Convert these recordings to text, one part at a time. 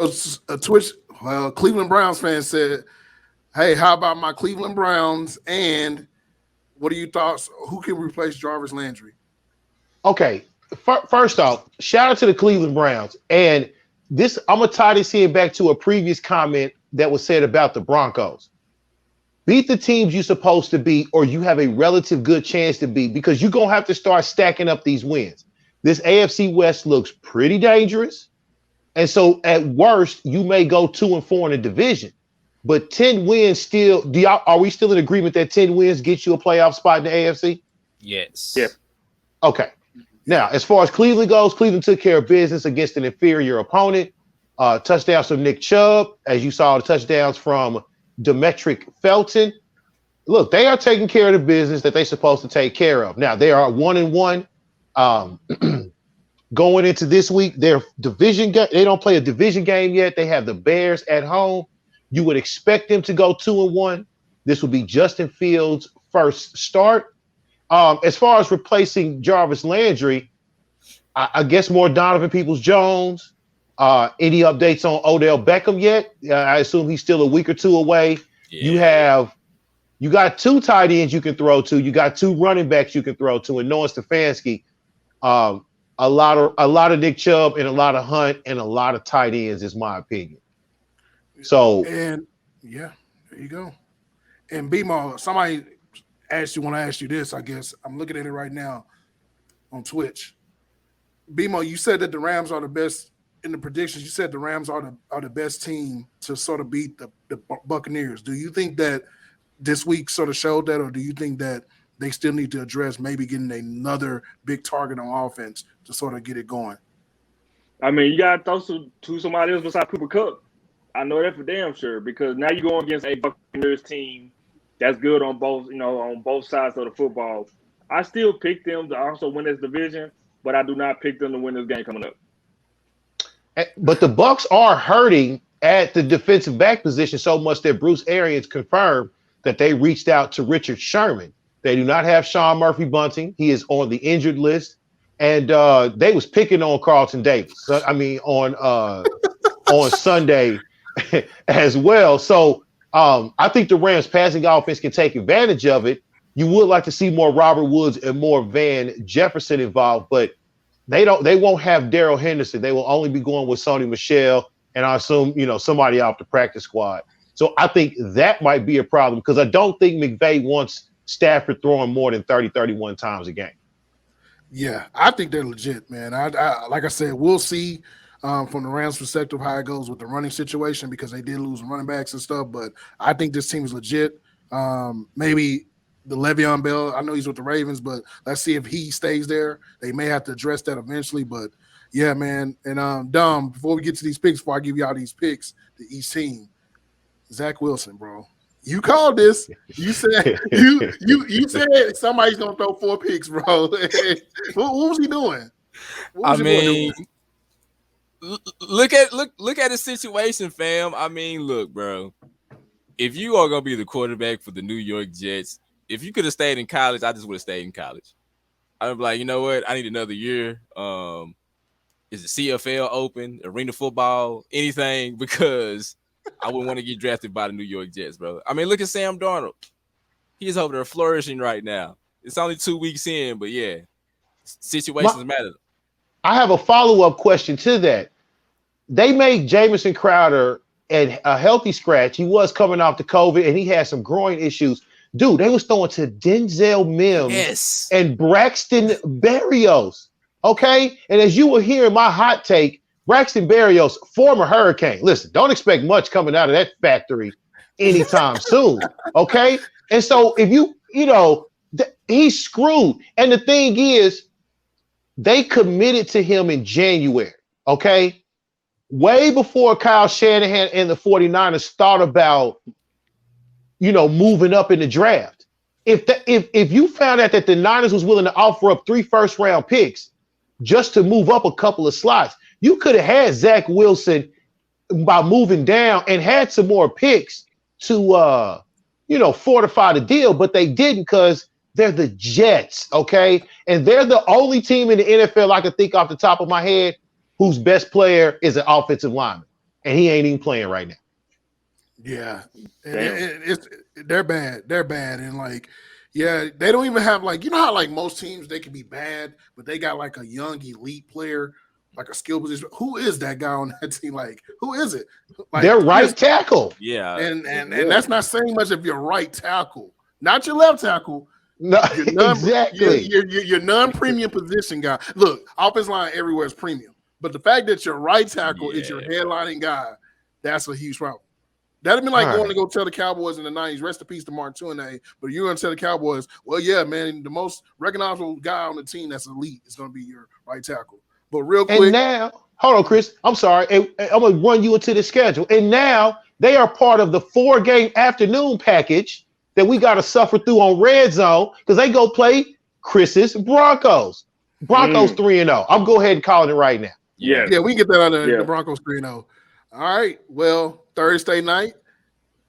A Twitch, Cleveland Browns fan said, "Hey, how about my Cleveland Browns? And what are your thoughts? Who can replace Jarvis Landry?" Okay, first off, shout out to the Cleveland Browns. And this, I'm gonna tie this in back to a previous comment that was said about the Broncos. Beat the teams you're supposed to beat, or you have a relative good chance to beat, because you're gonna have to start stacking up these wins. This AFC West looks pretty dangerous. And so at worst, you may go 2-4 in the division. But 10 wins still, are we still in agreement that 10 wins get you a playoff spot in the AFC? Yes. Yeah. Okay. Now, as far as Cleveland goes, Cleveland took care of business against an inferior opponent. Touchdowns from Nick Chubb, as you saw the touchdowns from Demetric Felton. Look, they are taking care of the business that they're supposed to take care of. Now, they are 1-1. Going into this week, their division game, they don't play a division game yet. They have the Bears at home. You would expect them to go 2-1. This would be Justin Fields' first start. As far as replacing Jarvis Landry, I guess more Donovan Peoples-Jones. Any updates on Odell Beckham yet? I assume he's still a week or two away. Yeah. You got 2 tight ends you can throw to. You got 2 running backs you can throw to, and Noah Stefanski. A lot of Nick Chubb and a lot of Hunt and a lot of tight ends is my opinion. So, and yeah, there you go. And BMO, somebody want to ask you this, I guess. I'm looking at it right now on Twitch. BMO, you said that the Rams are the best in the predictions. You said the Rams are the best team to sort of beat the Buccaneers. Do you think that this week sort of showed that, or do you think that they still need to address maybe getting another big target on offense to sort of get it going? I mean, you got to throw to somebody else besides Cooper Kupp. I know that for damn sure, because now you're going against a Buccaneers team that's good on both sides of the football. I still pick them to also win this division, but I do not pick them to win this game coming up. But the Bucs are hurting at the defensive back position so much that Bruce Arians confirmed that they reached out to Richard Sherman. They do not have Sean Murphy-Bunting. He is on the injured list. And they was picking on Carlton Davis. On Sunday as well. So I think the Rams passing offense can take advantage of it. You would like to see more Robert Woods and more Van Jefferson involved, but they won't have Darrell Henderson. They will only be going with Sony Michel and I assume, somebody off the practice squad. So I think that might be a problem because I don't think McVay wants Stafford throwing more than 30, 31 times a game. Yeah, I think they're legit, man. I like I said, we'll see from the Rams' perspective how it goes with the running situation because they did lose running backs and stuff. But I think this team is legit. Maybe the Le'Veon Bell, I know he's with the Ravens, but let's see if he stays there. They may have to address that eventually. But yeah, man. And Dom, before we get to these picks, before I give you all these picks to each team, Zach Wilson, bro. You called this. You said you said somebody's gonna throw 4 picks, bro. What was he doing? Look at the situation, fam. I mean, look, bro. If you are gonna be the quarterback for the New York Jets, if you could have stayed in college, I just would have stayed in college. I'd be like, you know what? I need another year. Is the CFL open? Arena football? Anything? Because I wouldn't want to get drafted by the New York Jets, bro. I mean, look at Sam Darnold. He's over there flourishing right now. It's only 2 weeks in, but yeah, situations matter. I have a follow-up question to that. They made Jamison Crowder a healthy scratch. He was coming off the COVID, and he had some groin issues. Dude, they was throwing to Denzel Mims and Braxton Berrios, okay? And as you will hear in my hot take, Braxton Berrios, former Hurricane. Listen, don't expect much coming out of that factory anytime soon, okay? And so if he's screwed. And the thing is, they committed to him in January, okay? Way before Kyle Shanahan and the 49ers thought about, moving up in the draft. If you found out that the Niners was willing to offer up 3 first-round picks just to move up a couple of slots, you could have had Zach Wilson by moving down and had some more picks to, fortify the deal, but they didn't because they're the Jets, okay? And they're the only team in the NFL I can think off the top of my head whose best player is an offensive lineman. and he ain't even playing right now. Yeah, and Damn. they're bad. They're bad, and like, yeah, they don't even have like, you know how like most teams they can be bad, but they got like a young elite player, like a skill position. Who is that guy on that team? Like, who is it? Like, Their right tackle. Yeah. and that's not saying much of your right tackle, not your left tackle. No, Your non exactly. your non-premium position guy. Look, offense line everywhere is premium, but the fact that your right tackle is your headlining guy, that's a huge problem. That'd be like All going right. to go tell the Cowboys in the 90s, rest in peace to Martin Tuinei, but you're going to tell the Cowboys, well, yeah, man, the most recognizable guy on the team that's elite is going to be your right tackle. But real quick, And now, hold on, Chris. I'm sorry. I'm going to run you into the schedule. And now they are part of the 4-game afternoon package that we got to suffer through on Red Zone because they go play Chris's Broncos. Broncos 3-0. I'm go ahead and calling it right now. Yeah. yeah, we can get that out of Yeah. the Broncos 3-0. All right, well, Thursday night,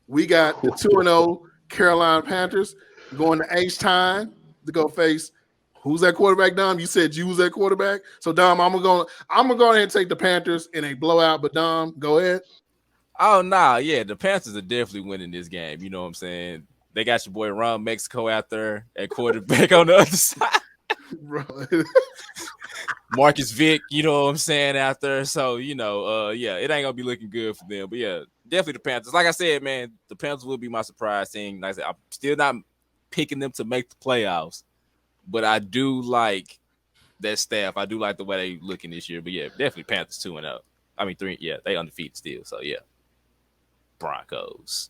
we got the 2-0 Carolina Panthers going to H-Time to go face who's that quarterback, Dom? You said you was that quarterback. So Dom, I'm gonna go ahead and take the Panthers in a blowout, but Dom, go ahead. Oh nah, yeah, the Panthers are definitely winning this game. You know what I'm saying? They got your boy Ron Mexico out there at quarterback on the other side. Bro. Marcus Vick, you know what I'm saying, out there. So, yeah, it ain't gonna be looking good for them. But yeah, definitely the Panthers. Like I said, man, the Panthers will be my surprise team. Like I said, I'm still not picking them to make the playoffs, but I do like that staff. I do like the way they looking this year. But yeah, definitely Panthers 2-0. I mean 3, yeah, they undefeated still. So yeah. Broncos.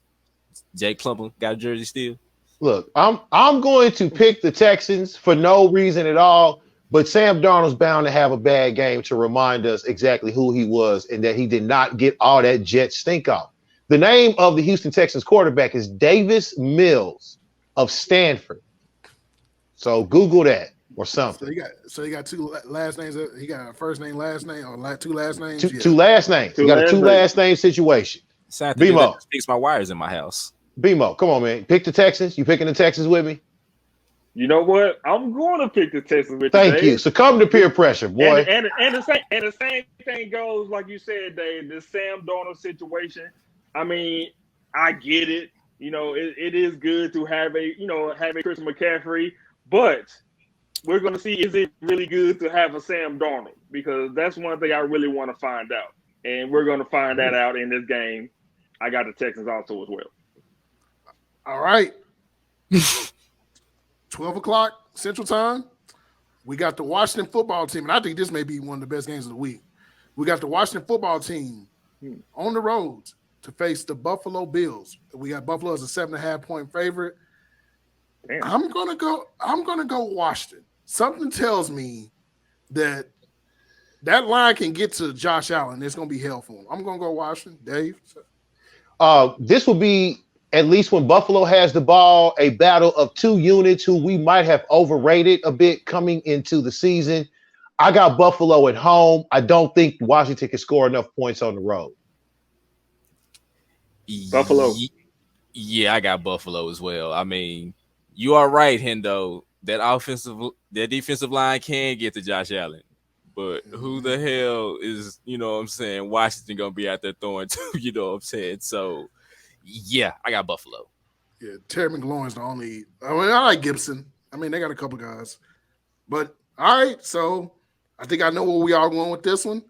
Jake Plummer got a jersey still. Look, I'm going to pick the Texans for no reason at all, but Sam Darnold's bound to have a bad game to remind us exactly who he was and that he did not get all that jet stink off. The name of the Houston Texans quarterback is Davis Mills of Stanford. So Google that or something. So he got two last names. He got a first name, last name, or two last names. Two last names. You got a two last name situation. BMO fix my wires in my house. BMO, come on, man. Pick the Texans. You picking the Texans with me? You know what? I'm going to pick the Texans with you. Thank you. Succumb to peer pressure, boy. And the same thing goes, like you said, Dave. The Sam Darnold situation. I mean, I get it. You know, it is good to have a Chris McCaffrey, but we're going to see, is it really good to have a Sam Darnold? Because that's one thing I really want to find out, and we're going to find that out in this game. I got the Texans also as well. All right. 12 o'clock Central Time. We got the Washington football team, and I think this may be one of the best games of the week. We got the Washington football team on the road to face the Buffalo Bills. We got Buffalo as a 7.5-point favorite. Damn. I'm gonna go Washington. Something tells me that line can get to Josh Allen. It's gonna be hell for him. I'm gonna go Washington. Dave. This will be, at least when Buffalo has the ball, a battle of two units who we might have overrated a bit coming into the season. I got Buffalo at home. I don't think Washington can score enough points on the road. Buffalo. Yeah, I got Buffalo as well. I mean, you are right, Hendo. That defensive line can get to Josh Allen. But who the hell is, you know what I'm saying, Washington going to be out there throwing to, you know what I'm saying? So, yeah, I got Buffalo. Yeah, Terry McLaurin's the only. I mean, I like Gibson. I mean, they got a couple guys. But, all right, so I think I know where we are going with this one.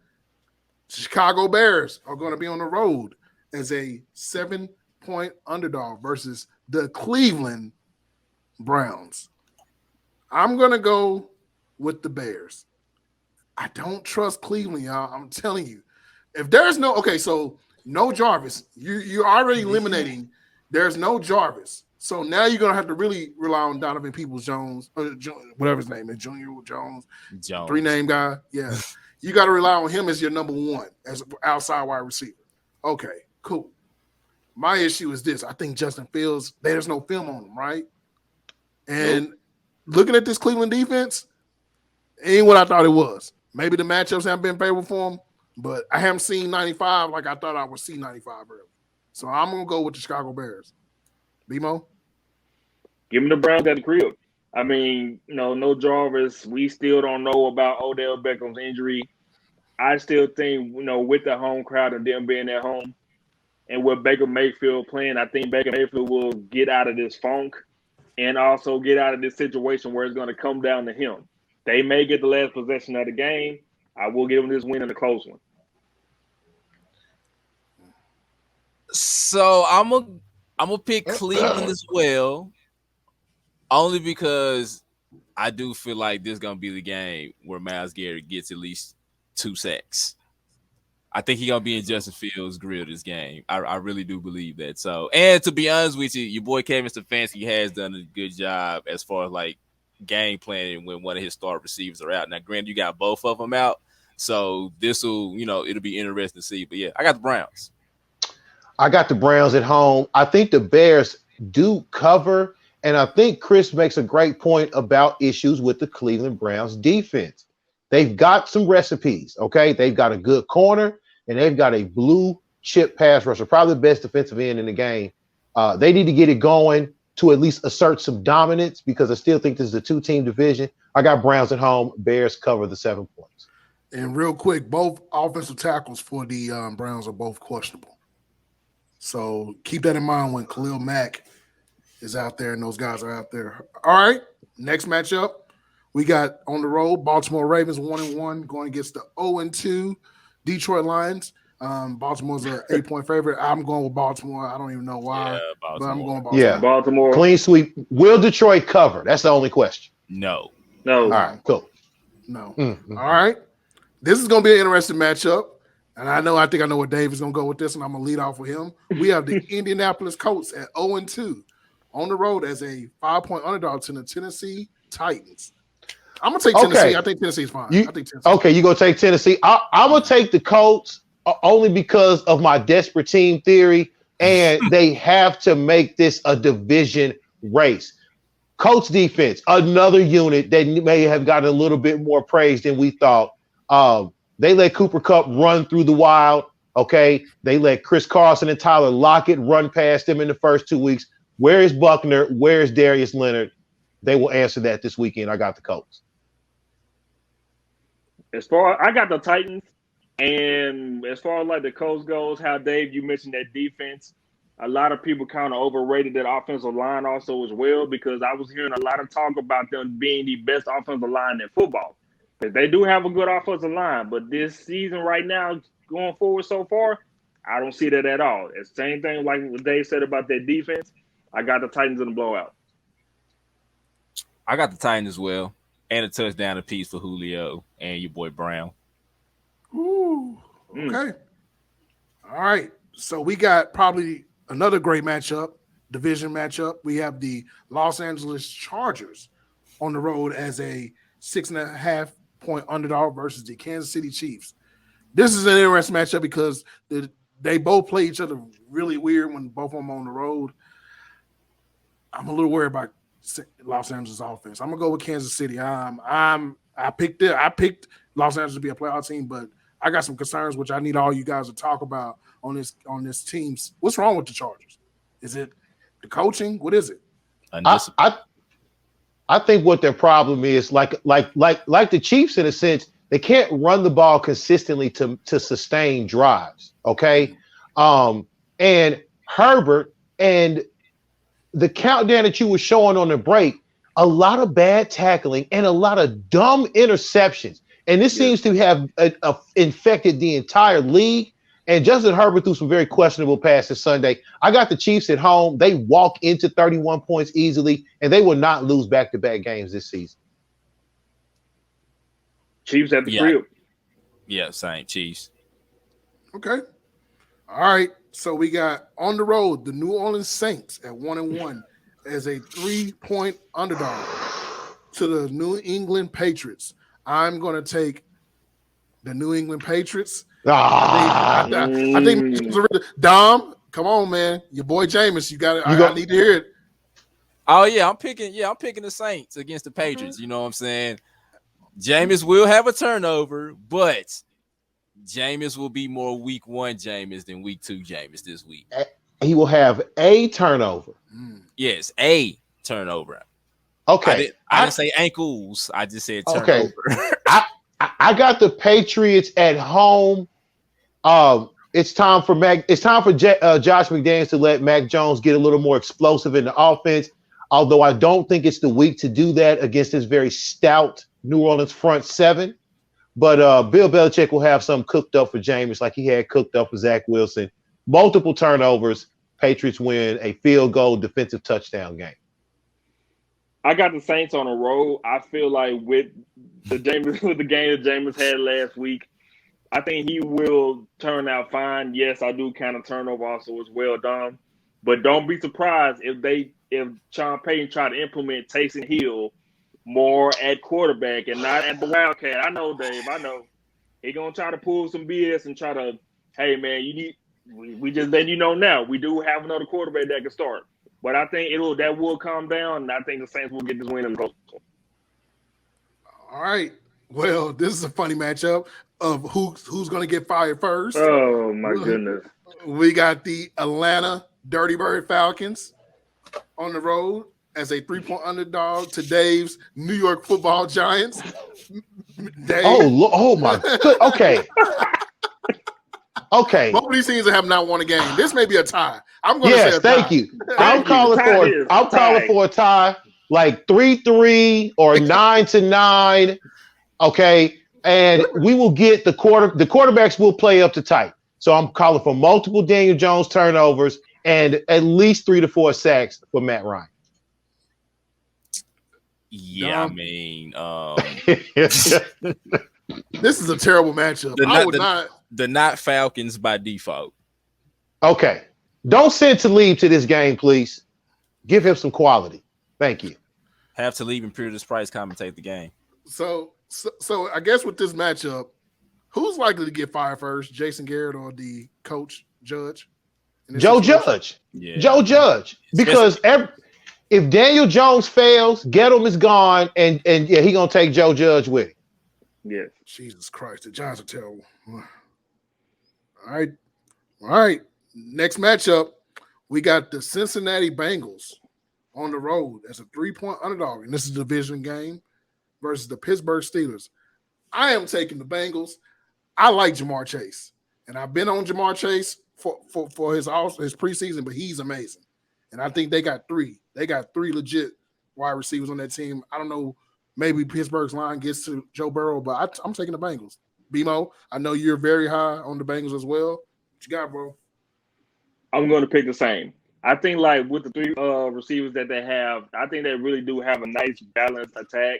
Chicago Bears are going to be on the road as a 7-point underdog versus the Cleveland Browns. I'm going to go with the Bears. I don't trust Cleveland, y'all. I'm telling you. If there's no Jarvis. You're already eliminating. There's no Jarvis. So now you're going to have to really rely on Donovan Peoples-Jones, whatever his name is, Junior Jones. 3-name guy. Yeah. You got to rely on him as your number one, as an outside wide receiver. Okay, cool. My issue is this. I think Justin Fields, there's no film on him, right? And looking at this Cleveland defense, ain't what I thought it was. Maybe the matchups haven't been favorable for him, but I haven't seen 95 like I thought I would see 95 early. So I'm going to go with the Chicago Bears. BMO? Give him the Browns at the crib. I mean, no Jarvis. We still don't know about Odell Beckham's injury. I still think, with the home crowd and them being at home and with Baker Mayfield playing, I think Baker Mayfield will get out of this funk and also get out of this situation where it's going to come down to him. They may get the last possession of the game. I will give them this win in a close one. So I'm gonna pick Cleveland as well, only because I do feel like this is gonna be the game where Myles Garrett gets at least 2 sacks. I think he's gonna be in Justin Fields' grill this game. I really do believe that. So, and to be honest with you, your boy Kevin Stefanski has done a good job as far as like game planning when one of his star receivers are out. Now, granted, you got both of them out, so this will, it'll be interesting to see. But yeah, I got the Browns. I got the Browns at home. I think the Bears do cover, and I think Chris makes a great point about issues with the Cleveland Browns defense. They've got some recipes, okay? They've got a good corner, and they've got a blue chip pass rusher, probably the best defensive end in the game. They need to get it going to at least assert some dominance because I still think this is a 2-team division. I got Browns at home. Bears cover the 7 points. And real quick, both offensive tackles for the Browns are both questionable. So keep that in mind when Khalil Mack is out there and those guys are out there. All right, next matchup. We got on the road, Baltimore Ravens 1-1 going against the 0-2 Detroit Lions. Baltimore's an 8-point favorite. I'm going with Baltimore. I don't even know why, but I'm going Baltimore. Yeah, Baltimore. Clean sweep. Will Detroit cover? That's the only question. No. All right, cool. No. Mm-hmm. All right. This is going to be an interesting matchup. And I think I know where Dave is going to go with this, and I'm going to lead off with him. We have the Indianapolis Colts at 0-2 on the road as a 5-point underdog to the Tennessee Titans. I'm going to take Tennessee. Okay. I think Tennessee's fine. Okay, you're going to take Tennessee. I'm going to take the Colts only because of my desperate team theory, and they have to make this a division race. Colts defense, another unit that may have gotten a little bit more praise than we thought. They let Cooper Kupp run through the wild, okay? They let Chris Carson and Tyler Lockett run past them in the first 2 weeks. Where is Buckner? Where is Darius Leonard? They will answer that this weekend. I got the Colts. I got the Titans, and as far as like the Colts goes, how Dave, you mentioned that defense. A lot of people kind of overrated that offensive line also as well because I was hearing a lot of talk about them being the best offensive line in football. They do have a good offensive line, but this season right now, going forward so far, I don't see that at all. It's the same thing like what Dave said about their defense. I got the Titans in the blowout. I got the Titans as well, and a touchdown apiece for Julio and your boy Brown. Ooh, okay. All right. So we got probably another great matchup, division matchup. We have the Los Angeles Chargers on the road as a 6.5-point underdog versus the Kansas City Chiefs. This is an interesting matchup because they both play each other really weird when both of them are on the road. I'm a little worried about Los Angeles offense. I'm gonna go with Kansas City. I picked Los Angeles to be a playoff team, but I got some concerns which I need all you guys to talk about on this team. What's wrong with the Chargers? Is it the coaching? What is it? I think what their problem is, like the Chiefs in a sense, they can't run the ball consistently to sustain drives. Okay, and Herbert and the countdown that you were showing on the break, a lot of bad tackling and a lot of dumb interceptions, and this seems to have infected the entire league. And Justin Herbert threw some very questionable passes Sunday. I got the Chiefs at home. They walk into 31 points easily, and they will not lose back-to-back games this season. Chiefs at the crib. Yeah, same Chiefs. Okay. All right. So we got on the road the New Orleans Saints at 1-1 as a 3-point underdog to the New England Patriots. I'm going to take the New England Patriots. I think Dom, come on, man. Your boy Jameis, I need to hear it. Oh, yeah, I'm picking the Saints against the Patriots. You know what I'm saying? Jameis will have a turnover, but Jameis will be more week 1 Jameis than week 2 Jameis this week. He will have a turnover. Yes, a turnover. Okay. I didn't say ankles. I just said turnover. Okay. I got the Patriots at home. It's time for Josh McDaniels to let Mac Jones get a little more explosive in the offense. Although I don't think it's the week to do that against this very stout New Orleans front seven. But Bill Belichick will have some cooked up for Jameis like he had cooked up for Zach Wilson. Multiple turnovers. Patriots win a field goal defensive touchdown game. I got the Saints on the road. I feel like with the game that Jameis had last week, I think he will turn out fine. Yes, I do kind of turnover also as well, Dom. But don't be surprised if Sean Payton try to implement Taysom Hill more at quarterback and not at the Wildcat. I know, Dave. I know he gonna try to pull some BS and try to, hey man, we just letting you know now we do have another quarterback that can start. But I think that will calm down, and I think the Saints will get this win in the close. All right. Well, this is a funny matchup of who's going to get fired first. Oh my goodness. We got the Atlanta Dirty Bird Falcons on the road as a 3-point underdog to Dave's New York Football Giants. Dave, Oh my good. Okay. Okay. Both of these teams have not won a game. This may be a tie. I'm going to say a tie. Thank you. I'm calling for a tie, like 3-3 or 9-9. Okay. And we will get the quarterbacks will play up to tight. So I'm calling for multiple Daniel Jones turnovers and at least 3 to 4 sacks for Matt Ryan. Yeah, I mean, this is a terrible matchup. The not Falcons by default. Okay. Don't send Talib to this game, please. Give him some quality. Thank you. Have Talib and Peter Price commentate the game. So I guess with this matchup, who's likely to get fired first, Jason Garrett or the coach Judge? Joe Judge. Yeah. Joe Judge. Because if Daniel Jones fails, Gettle is gone, and yeah, he gonna take Joe Judge with him. Yeah. Jesus Christ, the Giants are terrible. All right. Next matchup, we got the Cincinnati Bengals on the road as a 3-point underdog, and this is a division game versus the Pittsburgh Steelers. I am taking the Bengals. I like Jamar Chase, and I've been on Jamar Chase for his preseason, but he's amazing. And I think they got three legit wide receivers on that team. I don't know, maybe Pittsburgh's line gets to Joe Burrow, but I'm taking the Bengals. BMO, I know you're very high on the Bengals as well. What you got, bro? I'm going to pick the same. I think like with the three receivers that they have, I think they really do have a nice balanced attack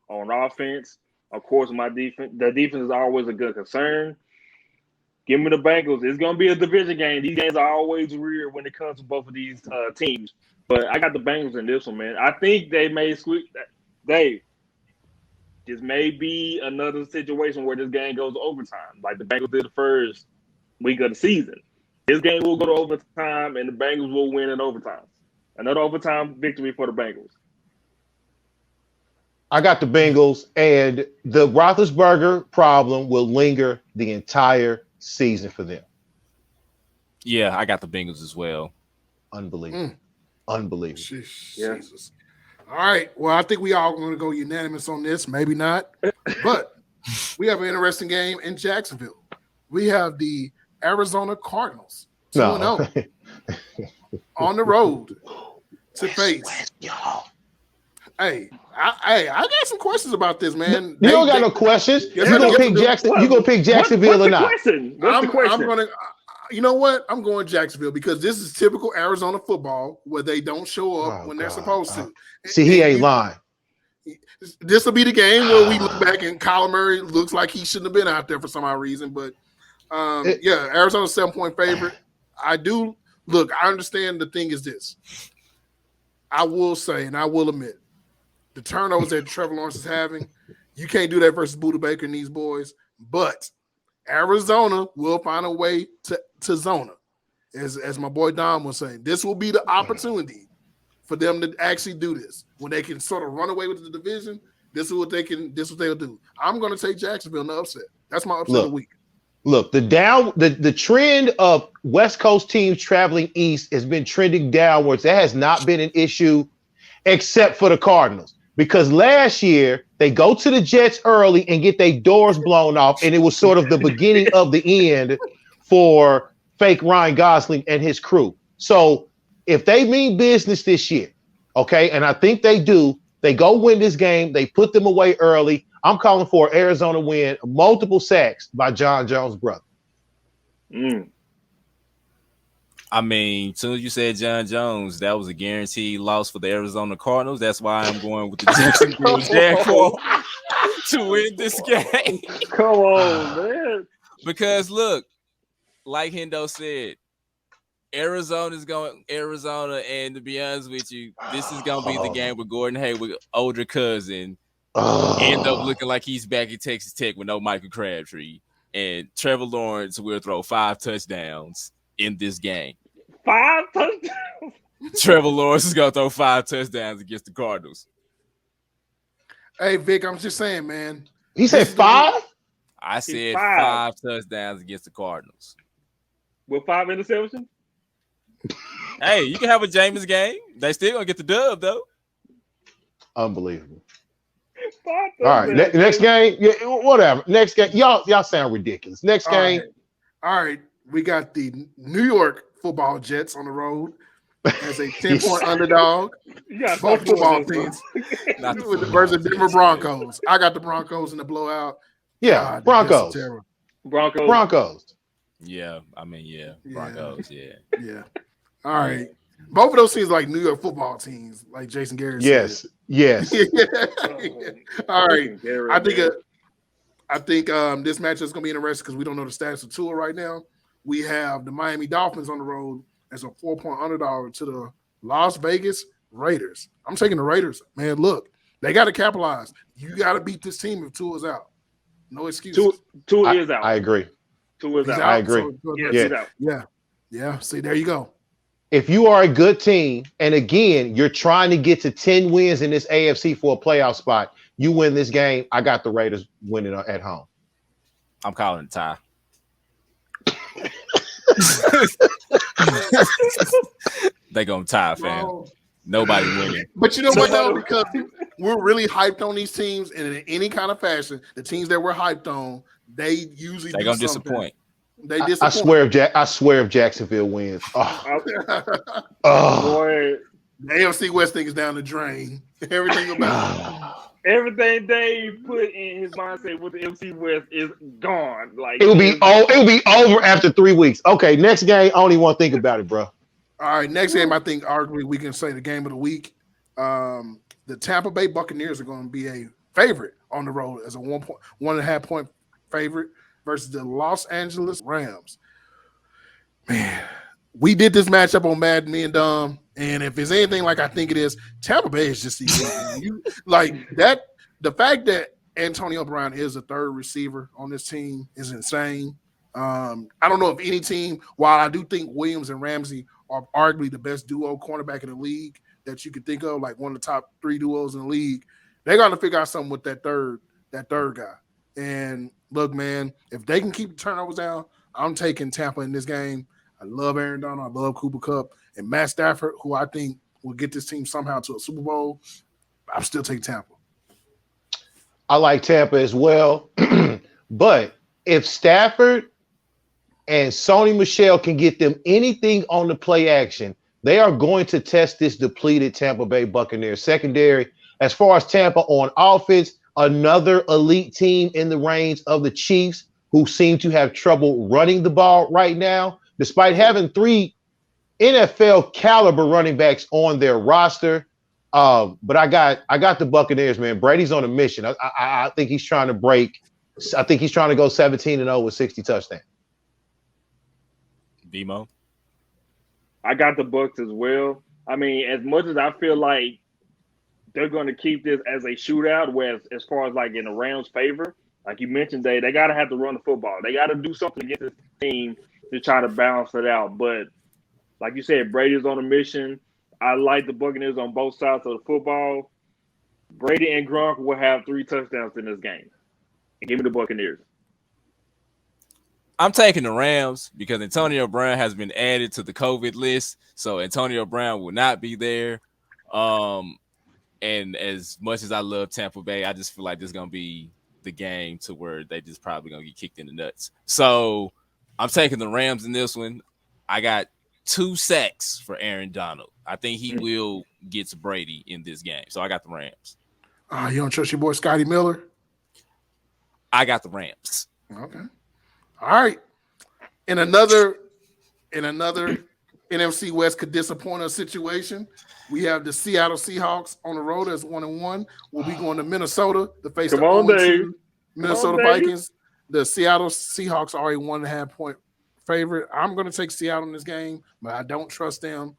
on offense. Of course, the defense is always a good concern. Give me the Bengals. It's going to be a division game. These games are always weird when it comes to both of these teams. But I got the Bengals in this one, man. I think they may squeak. Dave, this may be another situation where this game goes to overtime, like the Bengals did the first week of the season. This game will go to overtime, and the Bengals will win in overtime. Another overtime victory for the Bengals. I got the Bengals, and the Roethlisberger problem will linger the entire season for them. Yeah, I got the Bengals as well. Unbelievable. Unbelievable. Yeah. Jesus. All right. Well, I think we all going to go unanimous on this. Maybe not. But we have an interesting game in Jacksonville. We have the Arizona Cardinals 2-0 on the road to face. Hey, I got some questions about this, man. You don't got no questions. You gonna pick Jackson? You gonna pick Jacksonville or not? What's the question? I'm gonna. You know what? I'm going Jacksonville because this is typical Arizona football where they don't show up when they're supposed to. See, he ain't lying. This will be the game where we look back and Kyler Murray looks like he shouldn't have been out there for some odd reason. But yeah, Arizona's 7-point favorite. I understand the thing is this. I will say, and I will admit, the turnovers that Trevor Lawrence is having, you can't do that versus Budda Baker and these boys. But Arizona will find a way to zona. As my boy Dom was saying, this will be the opportunity for them to actually do this. When they can sort of run away with the division, this is what they'll do. I'm going to take Jacksonville in the upset. That's my upset of the week. Look, the trend of West Coast teams traveling east has been trending downwards. That has not been an issue except for the Cardinals. because last year they go to the Jets early and get their doors blown off, and it was sort of the beginning of the end for fake Ryan Gosling and his crew. So if they mean business this year, okay, and I think they do, they go win this game, they put them away early. I'm calling for an Arizona win, multiple sacks by John Jones' brother. I mean, as soon as you said John Jones, that was a guaranteed loss for the Arizona Cardinals. That's why I'm going with the Jacksonville Jaguars to win this game. Come on, man. Because look, like Hendo said, Arizona, and to be honest with you, this is gonna be the game with Gordon Hayward, older cousin, end up looking like he's back at Texas Tech with no Michael Crabtree, and Trevor Lawrence will throw 5 touchdowns in this game. 5 touchdowns. Trevor Lawrence is gonna throw 5 touchdowns against the Cardinals. Hey Vic, I'm just saying, man. He said 5? I said 5 touchdowns against the Cardinals. With 5 interceptions? Hey, you can have a Jameis game. They still gonna get the dub though. Unbelievable. All right, next game. Yeah, whatever. Next game. Y'all sound ridiculous. Next game. All right. We got the New York Football Jets on the road as a 10-point underdog. Both football teams versus the Denver Broncos. I got the Broncos in the blowout. Yeah, Broncos. Yeah, I mean, Broncos. Yeah. All right. Both of those teams like New York football teams, like Jason Garrett said. Yes. All right. I think this matchup is going to be interesting because we don't know the status of Tua right now. We have the Miami Dolphins on the road as a 4-point underdog to the Las Vegas Raiders. I'm taking the Raiders. Man, look, they got to capitalize. You got to beat this team if Tua's out. No excuses. Tua is out. I agree. Tua is out. I agree. Yeah. See, there you go. If you are a good team, and again, you're trying to get to 10 wins in this AFC for a playoff spot, you win this game. I got the Raiders winning at home. I'm calling it tie. They gonna tie, fam. Nobody winning. But you know what though? Because we're really hyped on these teams, and in any kind of fashion, the teams that we're hyped on, they usually they gonna disappoint. They disappoint. I swear if Jacksonville wins. Boy, the AFC West thing is down the drain. Everything about everything Dave put in his mindset with the AFC West is gone. Like it'll be over after 3 weeks. Okay, next game. I don't even want to think about it, bro. All right, next game. I think arguably we can say the game of the week. The Tampa Bay Buccaneers are going to be a favorite on the road as a 1.5 point favorite versus the Los Angeles Rams. Man, we did this matchup on Madden, me and Dom, and if it's anything like I think it is, Tampa Bay is just like that. The fact that Antonio Brown is a third receiver on this team is insane. I don't know if any team, while I do think Williams and Ramsey are arguably the best duo cornerback in the league that you could think of, like one of the top 3 duos in the league, they got to figure out something with that third guy. And look, man, if they can keep the turnovers down, I'm taking Tampa in this game. I love Aaron Donald. I love Cooper Kupp. And Matt Stafford, who I think will get this team somehow to a Super Bowl, I'm still taking Tampa. I like Tampa as well. But if Stafford and Sony Michel can get them anything on the play action, they are going to test this depleted Tampa Bay Buccaneers secondary. As far as Tampa on offense, another elite team in the range of the Chiefs, who seem to have trouble running the ball right now, despite having 3 NFL caliber running backs on their roster. But I got the Buccaneers, man. Brady's on a mission. I think he's trying to break. I think he's trying to go 17-0 with 60 touchdowns. Demo. I got the Bucs as well. I mean, as much as I feel like they're going to keep this as a shootout, where as far as like in the Rams' favor, like you mentioned, they got to have to run the football. They got to do something against this team to try to balance it out. But like you said, Brady's on a mission. I like the Buccaneers on both sides of the football. Brady and Gronk will have 3 touchdowns in this game. And give me the Buccaneers. I'm taking the Rams because Antonio Brown has been added to the COVID list. So Antonio Brown will not be there. And as much as I love Tampa Bay, I just feel like this is gonna be the game to where they just probably gonna get kicked in the nuts. So I'm taking the Rams in this one. I got 2 sacks for Aaron Donald. I think he will get Brady in this game. So I got the Rams. You don't trust your boy Scotty Miller? I got the Rams. Okay. All right. In another NFC West could disappoint us situation, we have the Seattle Seahawks on the road as 1-1. We'll be going to Minnesota to face the 0-2 Minnesota Vikings. The Seattle Seahawks are a 1.5 point favorite. I'm going to take Seattle in this game, but I don't trust them.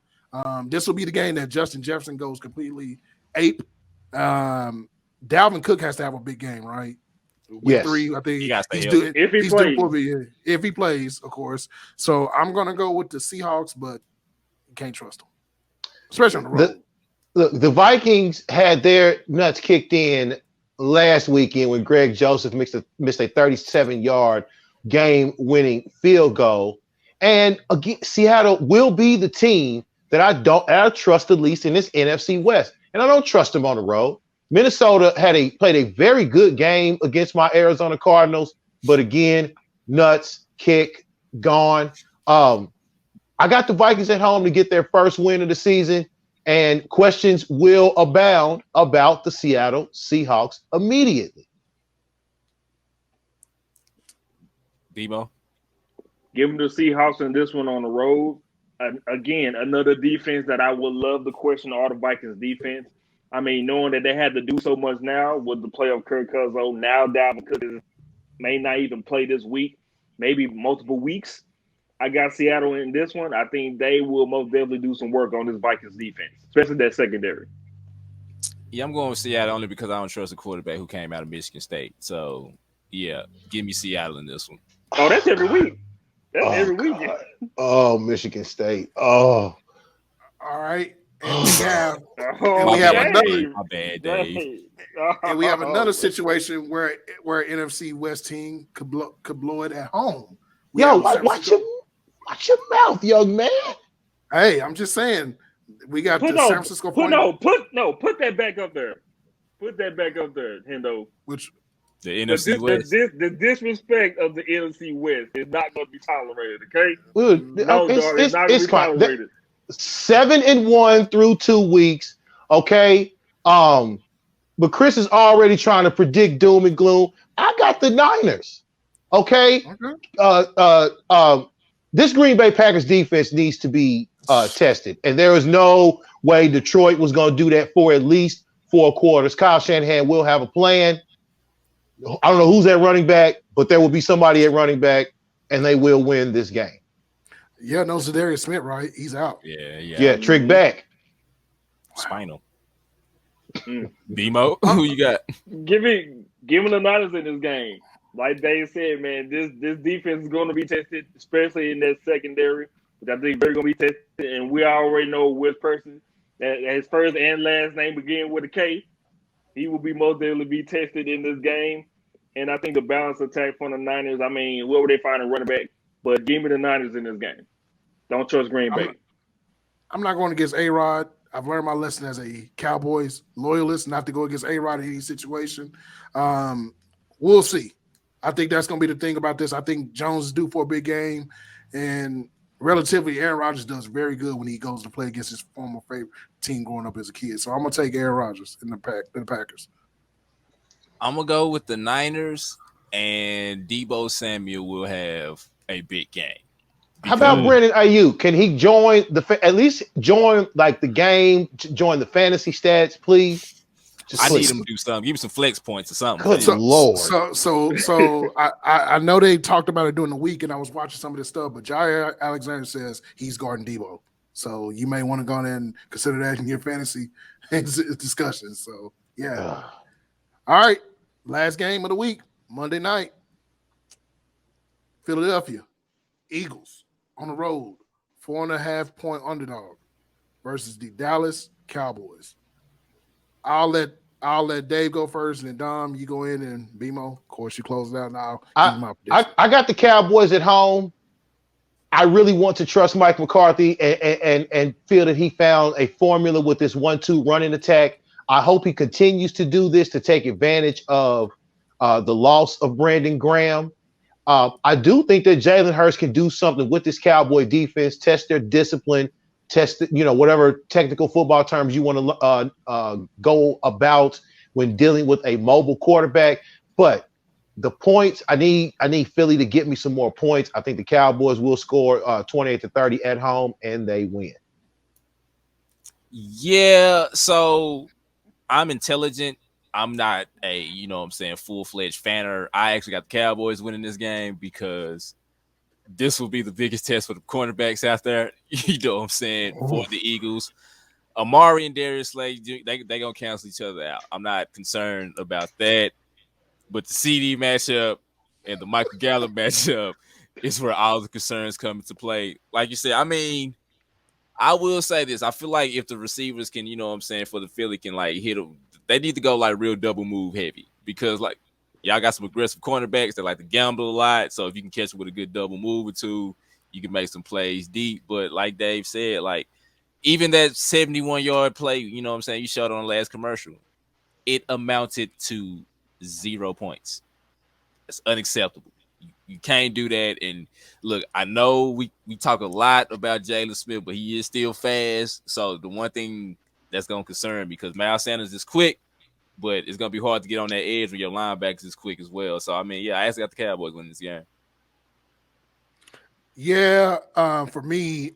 This will be the game that Justin Jefferson goes completely ape. Dalvin Cook has to have a big game, right? Yes. 3, I think he's doing. If he plays. If he plays, of course. So I'm going to go with the Seahawks, but you can't trust them, especially on the road. The Vikings had their nuts kicked in last weekend when Greg Joseph missed a 37-yard game-winning field goal. And again, Seattle will be the team that I trust the least in this NFC West. And I don't trust them on the road. Minnesota played a very good game against my Arizona Cardinals, but again, nuts, kick, gone. I got the Vikings at home to get their first win of the season, and questions will abound about the Seattle Seahawks immediately. Debo? Give them the Seahawks in this one on the road. Again, another defense that I would love to question all the Vikings defense. I mean, knowing that they had to do so much now with the play of Kirk Cousins, now Dalvin Cook may not even play this week, maybe multiple weeks. I got Seattle in this one. I think they will most definitely do some work on this Vikings defense, especially that secondary. Yeah, I'm going with Seattle only because I don't trust a quarterback who came out of Michigan State. So, yeah, give me Seattle in this one. Oh, that's every week. That's every week. Oh, Michigan State. Oh. All right. And we have another. My bad, Dave. And we have another situation where NFC West team could blow it at home. Watch your mouth, young man. Hey, I'm just saying we got San Francisco. Put that back up there. Put that back up there, Hendo. Which the NFC West. The disrespect of the NFC West is not going to be tolerated. Okay, it's not going to be tolerated. 7-1 through 2 weeks. Okay. But Chris is already trying to predict doom and gloom. I got the Niners. Okay. This Green Bay Packers defense needs to be tested. And there is no way Detroit was going to do that for at least 4 quarters. Kyle Shanahan will have a plan. I don't know who's at running back, but there will be somebody at running back, and they will win this game. Yeah, no, Zadarius Smith, right? He's out. Yeah, trick back. Spinal. Demo, who you got? Give him the Niners in this game. Like Dave said, man, this defense is going to be tested, especially in that secondary, which I think they're going to be tested. And we already know which person that his first and last name begin with a K. He will be most definitely be tested in this game. And I think the balance attack from the Niners, I mean, where would they find a running back? But give me the Niners in this game. Don't trust Green Bay. I'm not going against A-Rod. I've learned my lesson as a Cowboys loyalist not to go against A-Rod in any situation. We'll see. I think that's going to be the thing about this. I think Jones is due for a big game. And relatively, Aaron Rodgers does very good when he goes to play against his former favorite team growing up as a kid. So I'm going to take Aaron Rodgers in the Packers. I'm going to go with the Niners, and Debo Samuel will have a big game. How about Brandon Ayuk? Can he join at least join like the game, join the fantasy stats, please? I need him to do something. Give me some flex points or something. Good Lord. So I know they talked about it during the week, and I was watching some of this stuff, but Jair Alexander says he's guarding Debo. So you may want to go in and consider that in your fantasy discussion. So, yeah. All right. Last game of the week, Monday night. Philadelphia Eagles on the road, 4.5 point underdog versus the Dallas Cowboys. I'll let Dave go first, and then Dom, you go in, and BMO, of course, you close it out now. I got the Cowboys at home. I really want to trust Mike McCarthy and feel that he found a formula with this 1-2 running attack. I hope he continues to do this to take advantage of the loss of Brandon Graham. I do think that Jalen Hurts can do something with this Cowboy defense, test their discipline, test, whatever technical football terms you want to go about when dealing with a mobile quarterback. But the points, I need Philly to get me some more points. I think the Cowboys will score 28-30 at home, and they win. Yeah, so I'm intelligent. I'm not a, full-fledged fanner. I actually got the Cowboys winning this game because this will be the biggest test for the cornerbacks out there. You know what I'm saying? For the Eagles. Amari and Darius Slay, they going to cancel each other out. I'm not concerned about that. But the CD matchup and the Michael Gallup matchup is where all the concerns come into play. Like you said, I mean, I will say this. I feel like if the receivers can, for the Philly can hit them, they need to go real double move heavy because y'all got some aggressive cornerbacks that like to gamble a lot. So if you can catch them with a good double move or two, you can make some plays deep. But like Dave said, even that 71-yard play, you showed on the last commercial, it amounted to 0 points. It's unacceptable. You can't do that. And look, I know we talk a lot about Jalen Smith, but he is still fast. So the one thing that's going to concern me because Miles Sanders is quick, but it's going to be hard to get on that edge when your linebackers is quick as well. So, I mean, yeah, I actually got the Cowboys winning this game. Yeah, for me,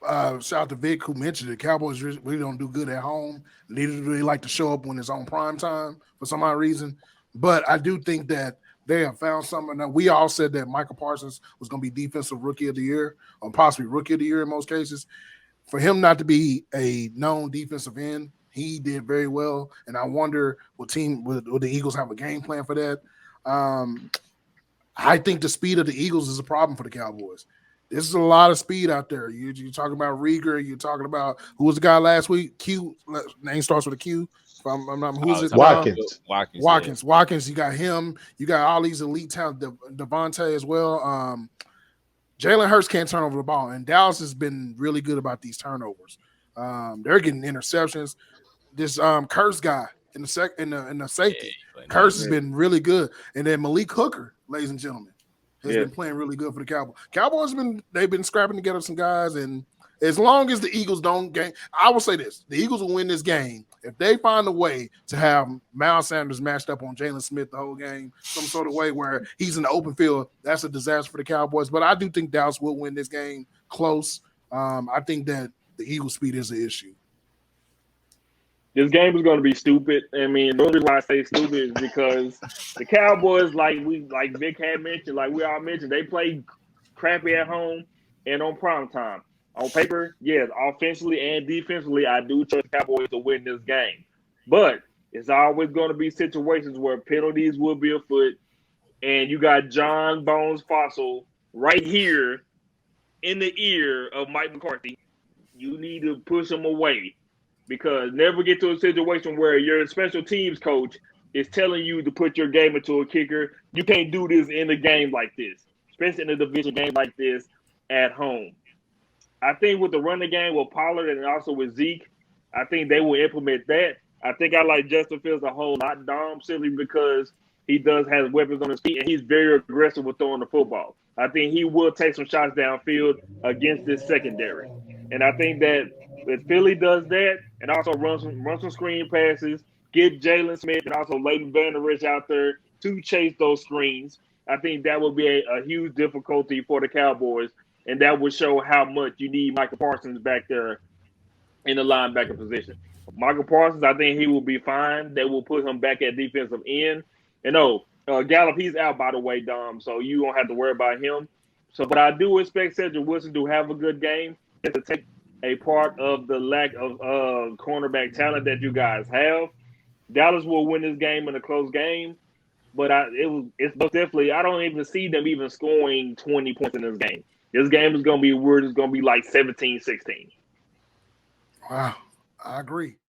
shout out to Vic who mentioned it. Cowboys really don't do good at home. Neither do they like to show up when it's on prime time for some odd reason. But I do think that they have found something. Now, we all said that Michael Parsons was going to be defensive rookie of the year or possibly rookie of the year in most cases. For him not to be a known defensive end, he did very well. And I wonder will the Eagles have a game plan for that? I think the speed of the Eagles is a problem for the Cowboys. This is a lot of speed out there. You're talking about Rieger. You're talking about who was the guy last week? Q. Name starts with a Q. Who's it? Watkins. Watkins. You got him. You got all these elite talent. Devontae as well. Jalen Hurts can't turn over the ball, and Dallas has been really good about these turnovers. They're getting interceptions. This Curse guy in the safety, Curse has been really good, and then Malik Hooker, ladies and gentlemen, has been playing really good for the Cowboys. Cowboys they've been scrapping together some guys, and as long as the Eagles don't game, I will say this: the Eagles will win this game if they find a way to have Miles Sanders matched up on Jalen Smith the whole game, some sort of way where he's in the open field. That's a disaster for the Cowboys. But I do think Dallas will win this game close. I think that the Eagles' speed is an issue. This game is going to be stupid. I mean, the only reason why I say stupid is because the Cowboys, like Vic had mentioned, like we all mentioned, they play crappy at home and on prime time. On paper, yes, offensively and defensively, I do trust the Cowboys to win this game. But it's always going to be situations where penalties will be afoot, and you got John Bones Fossil right here in the ear of Mike McCarthy. You need to push him away. Because never get to a situation where your special teams coach is telling you to put your game into a kicker. You can't do this in a game like this, especially in a division game like this at home. I think with the running game with Pollard and also with Zeke, I think they will implement that. I think I like Justin Fields a whole lot, Dom, simply because he does have weapons on his feet and he's very aggressive with throwing the football. I think he will take some shots downfield against this secondary. And I think that if Philly does that and also run some screen passes, get Jalen Smith and also Leighton Vander Esch out there to chase those screens, I think that will be a huge difficulty for the Cowboys, and that will show how much you need Michael Parsons back there in the linebacker position. Michael Parsons, I think he will be fine. They will put him back at defensive end. And Gallup, he's out, by the way, Dom, so you don't have to worry about him. So, but I do expect Cedric Wilson to have a good game and to take a part of the lack of cornerback talent that you guys have. Dallas will win this game in a close game, but it's most definitely, I don't even see them even scoring 20 points in this game. This game is going to be weird. It's going to be like 17-16. Wow, I agree.